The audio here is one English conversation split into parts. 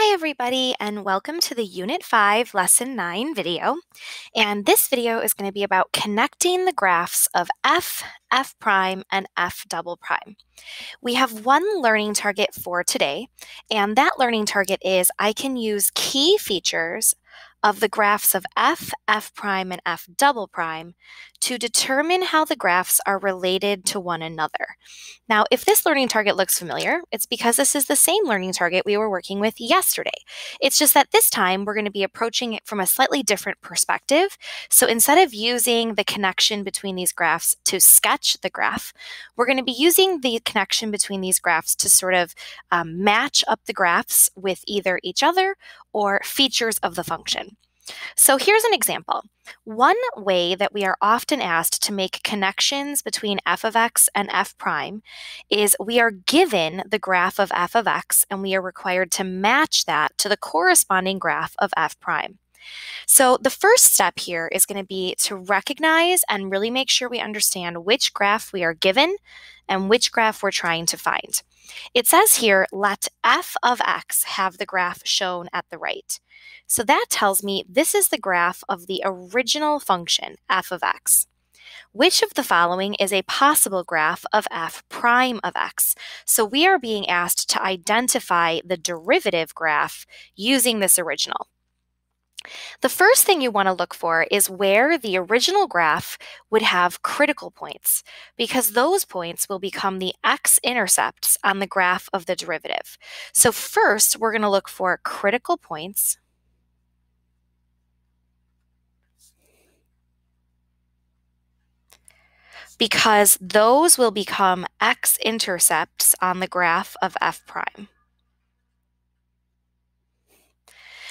Hi everybody, and welcome to the Unit 5 Lesson 9 video. And this video is going to be about connecting the graphs of f, f prime, and f double prime. We have one learning target for today, and that learning target is I can use key features of the graphs of f, f prime, and f double prime to determine how the graphs are related to one another. Now, if this learning target looks familiar, it's because this is the same learning target we were working with yesterday. It's just that this time we're going to be approaching it from a slightly different perspective. So instead of using the connection between these graphs to sketch the graph, we're going to be using the connection between these graphs to sort of match up the graphs with either each other or features of the function. So here's an example. One way that we are often asked to make connections between f of x and f prime is we are given the graph of f of x and we are required to match that to the corresponding graph of f prime. So the first step here is going to be to recognize and really make sure we understand which graph we are given and which graph we're trying to find. It says here, let f of x have the graph shown at the right. So that tells me this is the graph of the original function, f of x. Which of the following is a possible graph of f prime of x? So we are being asked to identify the derivative graph using this original. The first thing you want to look for is where the original graph would have critical points, because those points will become the x-intercepts on the graph of the derivative. So first, we're going to look for critical points. Because those will become x-intercepts on the graph of f prime.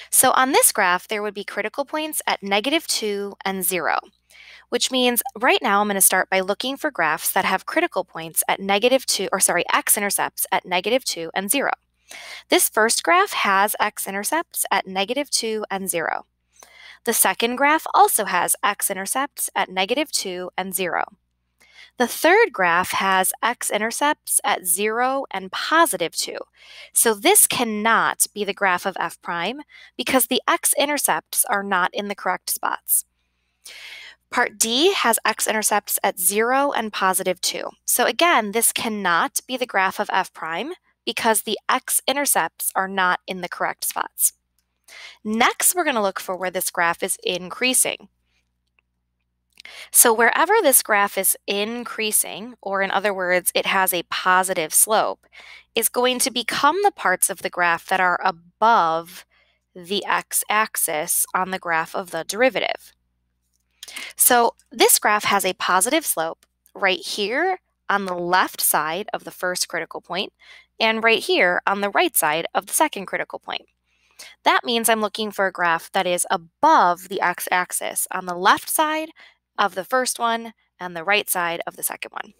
So on this graph, there would be critical points at -2 and 0, which means right now I'm going to start by looking for graphs that have critical points at x-intercepts at -2 and 0. This first graph has x-intercepts at -2 and 0. The second graph also has x-intercepts at -2 and 0. The third graph has x-intercepts at 0 and +2. So this cannot be the graph of f prime because the x-intercepts are not in the correct spots. Part D has x-intercepts at 0 and +2. So again, this cannot be the graph of f prime because the x-intercepts are not in the correct spots. Next, we're going to look for where this graph is increasing. So wherever this graph is increasing, or in other words, it has a positive slope, is going to become the parts of the graph that are above the x-axis on the graph of the derivative. So this graph has a positive slope right here on the left side of the first critical point, and right here on the right side of the second critical point. That means I'm looking for a graph that is above the x-axis on the left side of the first one and the right side of the second one.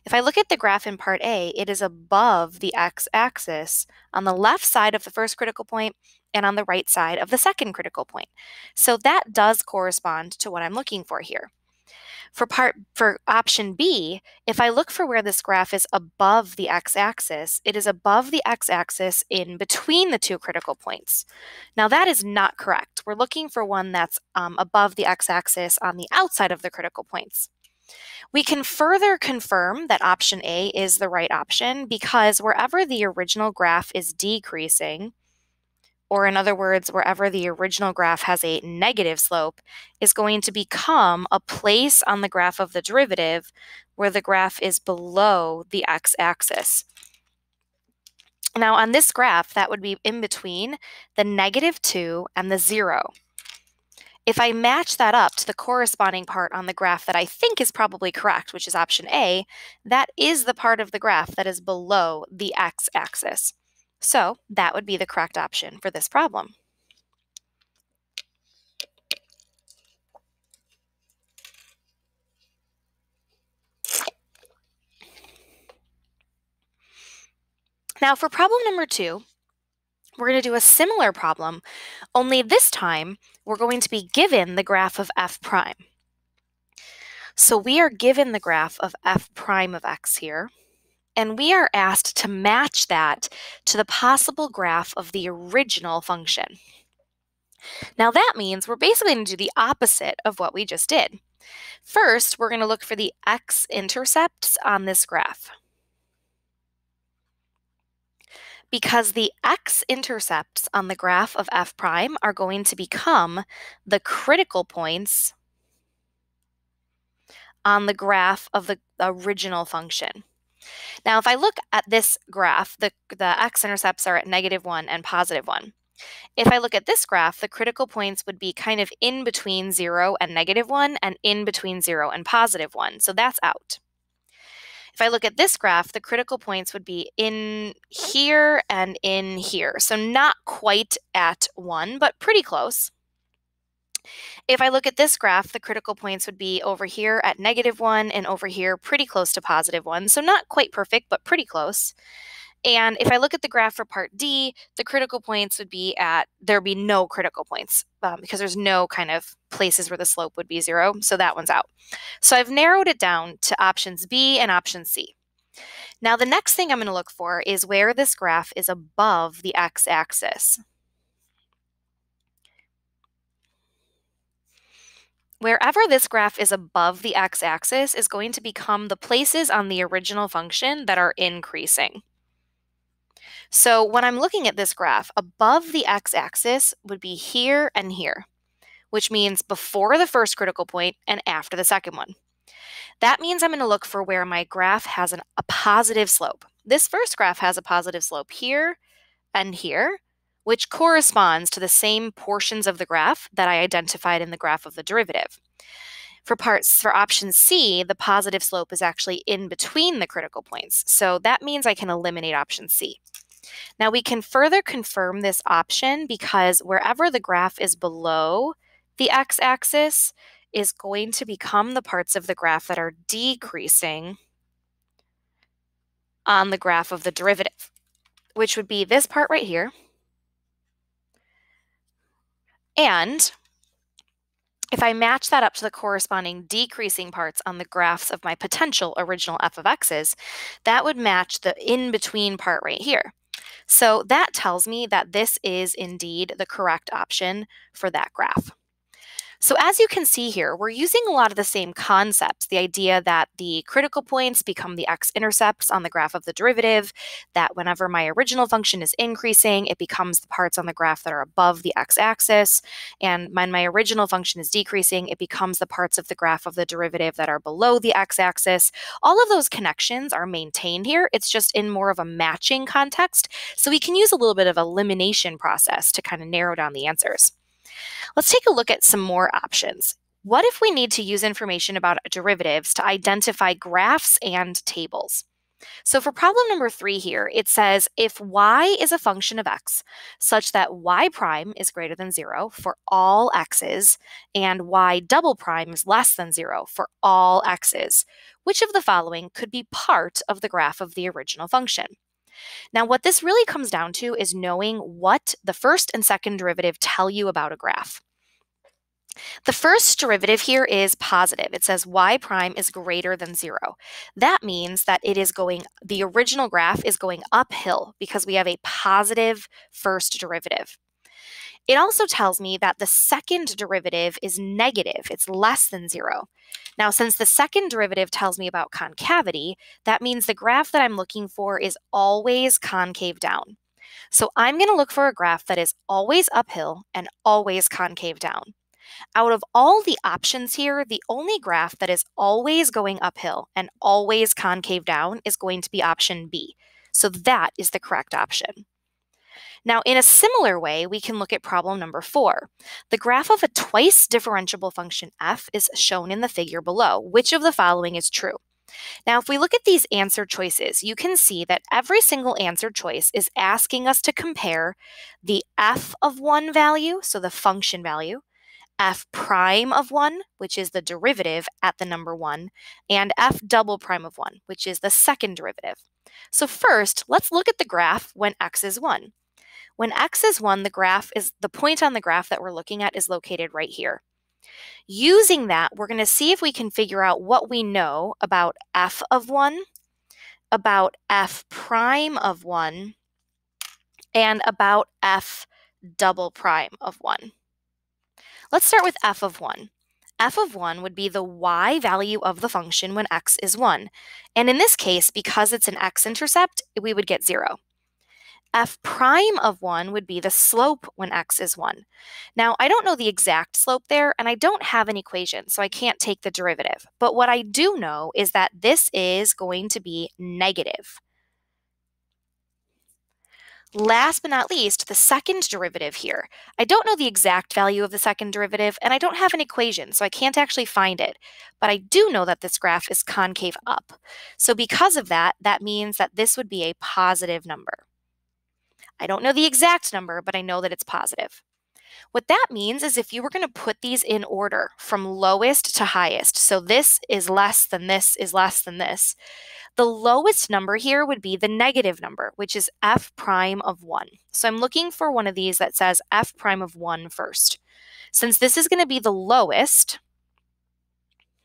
If I look at the graph in part A, it is above the x-axis on the left side of the first critical point and on the right side of the second critical point. So that does correspond to what I'm looking for here. For option B, if I look for where this graph is above the x-axis, it is above the x-axis in between the two critical points. Now that is not correct. We're looking for one that's above the x-axis on the outside of the critical points. We can further confirm that option A is the right option because wherever the original graph is decreasing, or in other words, wherever the original graph has a negative slope, is going to become a place on the graph of the derivative where the graph is below the x-axis. Now on this graph, that would be in between the -2 and the 0. If I match that up to the corresponding part on the graph that I think is probably correct, which is option A, that is the part of the graph that is below the x-axis. So that would be the correct option for this problem. Now for problem number 2, we're going to do a similar problem, only this time we're going to be given the graph of f prime. So we are given the graph of f prime of x here, and we are asked to match that to the possible graph of the original function. Now that means we're basically going to do the opposite of what we just did. First, we're going to look for the x-intercepts on this graph. Because the x-intercepts on the graph of f prime are going to become the critical points on the graph of the original function. Now, if I look at this graph, the x-intercepts are at -1 and +1. If I look at this graph, the critical points would be kind of in between 0 and -1 and in between 0 and +1, so that's out. If I look at this graph, the critical points would be in here and in here, so not quite at 1, but pretty close. If I look at this graph, the critical points would be over here at -1 and over here pretty close to +1, so not quite perfect, but pretty close. And if I look at the graph for part D, the critical points would be there'd be no critical points because there's no kind of places where the slope would be 0, so that one's out. So I've narrowed it down to options B and option C. Now the next thing I'm going to look for is where this graph is above the x-axis. Wherever this graph is above the x-axis is going to become the places on the original function that are increasing. So when I'm looking at this graph, above the x-axis would be here and here, which means before the first critical point and after the second one. That means I'm going to look for where my graph has a positive slope. This first graph has a positive slope here and here, which corresponds to the same portions of the graph that I identified in the graph of the derivative. For option C, the positive slope is actually in between the critical points, so that means I can eliminate option C. Now we can further confirm this option because wherever the graph is below the x-axis is going to become the parts of the graph that are decreasing on the graph of the derivative, which would be this part right here. And if I match that up to the corresponding decreasing parts on the graphs of my potential original f of x's, that would match the in-between part right here. So that tells me that this is indeed the correct option for that graph. So as you can see here, we're using a lot of the same concepts, the idea that the critical points become the x-intercepts on the graph of the derivative, that whenever my original function is increasing, it becomes the parts on the graph that are above the x-axis, and when my original function is decreasing, it becomes the parts of the graph of the derivative that are below the x-axis. All of those connections are maintained here. It's just in more of a matching context, so we can use a little bit of elimination process to kind of narrow down the answers. Let's take a look at some more options. What if we need to use information about derivatives to identify graphs and tables? So for problem number 3 here, it says if y is a function of x such that y prime is greater than 0 for all x's and y double prime is less than 0 for all x's, which of the following could be part of the graph of the original function? Now, what this really comes down to is knowing what the first and second derivative tell you about a graph. The first derivative here is positive. It says y prime is greater than 0. That means that the original graph is going uphill because we have a positive first derivative. It also tells me that the second derivative is negative. It's less than 0. Now, since the second derivative tells me about concavity, that means the graph that I'm looking for is always concave down. So I'm going to look for a graph that is always uphill and always concave down. Out of all the options here, the only graph that is always going uphill and always concave down is going to be option B. So that is the correct option. Now, in a similar way, we can look at problem number 4. The graph of a twice differentiable function f is shown in the figure below. Which of the following is true? Now, if we look at these answer choices, you can see that every single answer choice is asking us to compare the f of 1 value, so the function value, f prime of 1, which is the derivative at the number 1, and f double prime of 1, which is the second derivative. So first, let's look at the graph when x is 1. When x is 1, the point on the graph that we're looking at is located right here. Using that, we're going to see if we can figure out what we know about f of 1 about f prime of 1, and about f double prime of 1. Let's start with f of 1. F of 1 would be the y value of the function when x is 1. And in this case, because it's an x-intercept, we would get 0. F prime of 1 would be the slope when x is 1. Now, I don't know the exact slope there, and I don't have an equation, so I can't take the derivative. But what I do know is that this is going to be negative. Last but not least, the second derivative here. I don't know the exact value of the second derivative, and I don't have an equation, so I can't actually find it. But I do know that this graph is concave up. So because of that, that means that this would be a positive number. I don't know the exact number, but I know that it's positive. What that means is if you were going to put these in order from lowest to highest, so this is less than this is less than this, the lowest number here would be the negative number, which is f prime of 1. So I'm looking for one of these that says f prime of 1 first. Since this is going to be the lowest,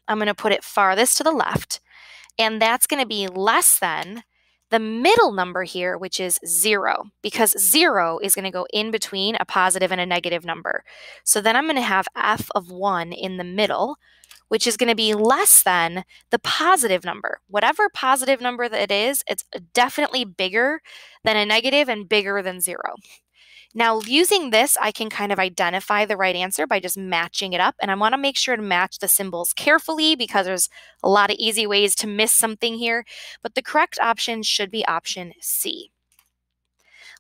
I'm going to put it farthest to the left, and that's going to be less than the middle number here, which is 0, because 0 is going to go in between a positive and a negative number. So then I'm going to have f of 1 in the middle, which is going to be less than the positive number. Whatever positive number that it is, it's definitely bigger than a negative and bigger than 0. Now, using this, I can kind of identify the right answer by just matching it up, and I want to make sure to match the symbols carefully because there's a lot of easy ways to miss something here, but the correct option should be option C.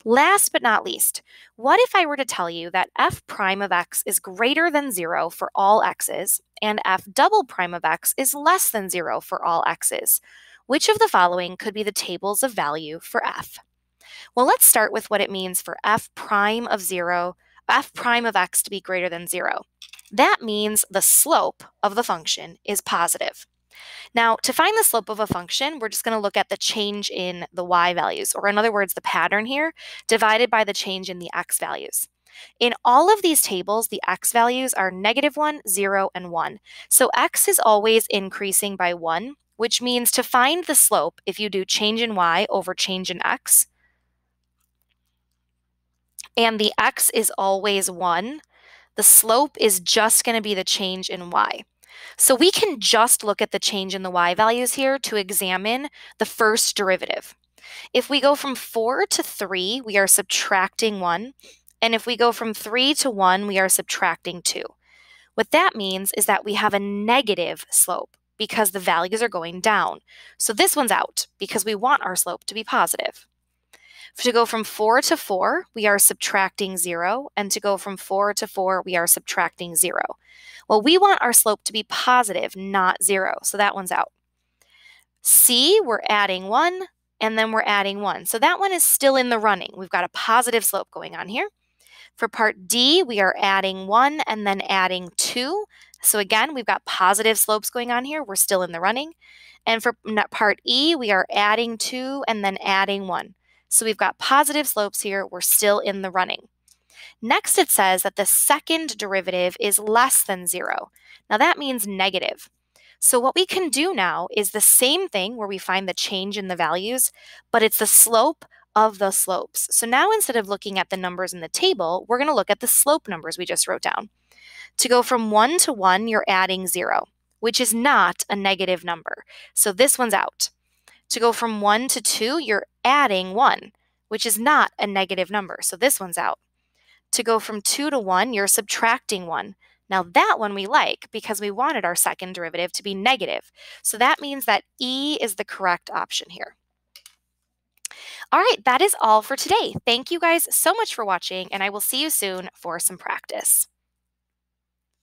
Last but not least, what if I were to tell you that f prime of x is greater than 0 for all x's and f double prime of x is less than 0 for all x's? Which of the following could be the tables of value for f? Well, let's start with what it means for f prime of x to be greater than 0. That means the slope of the function is positive. Now, to find the slope of a function, we're just going to look at the change in the y values, or in other words, the pattern here, divided by the change in the x values. In all of these tables, the x values are -1, 0, and 1. So x is always increasing by 1, which means to find the slope, if you do change in y over change in x, and the x is always 1, the slope is just going to be the change in y. So we can just look at the change in the y values here to examine the first derivative. If we go from 4 to 3, we are subtracting 1. And if we go from 3 to 1, we are subtracting 2. What that means is that we have a negative slope because the values are going down. So this one's out because we want our slope to be positive. To go from 4 to 4, we are subtracting 0, and to go from 4 to 4, we are subtracting 0. Well, we want our slope to be positive, not 0, so that one's out. C, we're adding 1, and then we're adding 1. So that one is still in the running. We've got a positive slope going on here. For part D, we are adding 1 and then adding 2. So again, we've got positive slopes going on here. We're still in the running. And for part E, we are adding 2 and then adding 1. So we've got positive slopes here. We're still in the running. Next, it says that the second derivative is less than 0. Now that means negative. So what we can do now is the same thing where we find the change in the values, but it's the slope of the slopes. So now instead of looking at the numbers in the table, we're going to look at the slope numbers we just wrote down. To go from 1 to 1, you're adding 0, which is not a negative number. So this one's out. To go from 1 to 2, you're adding 1, which is not a negative number. So this one's out. To go from 2 to 1, you're subtracting 1. Now that one we like because we wanted our second derivative to be negative. So that means that E is the correct option here. All right, that is all for today. Thank you guys so much for watching, and I will see you soon for some practice.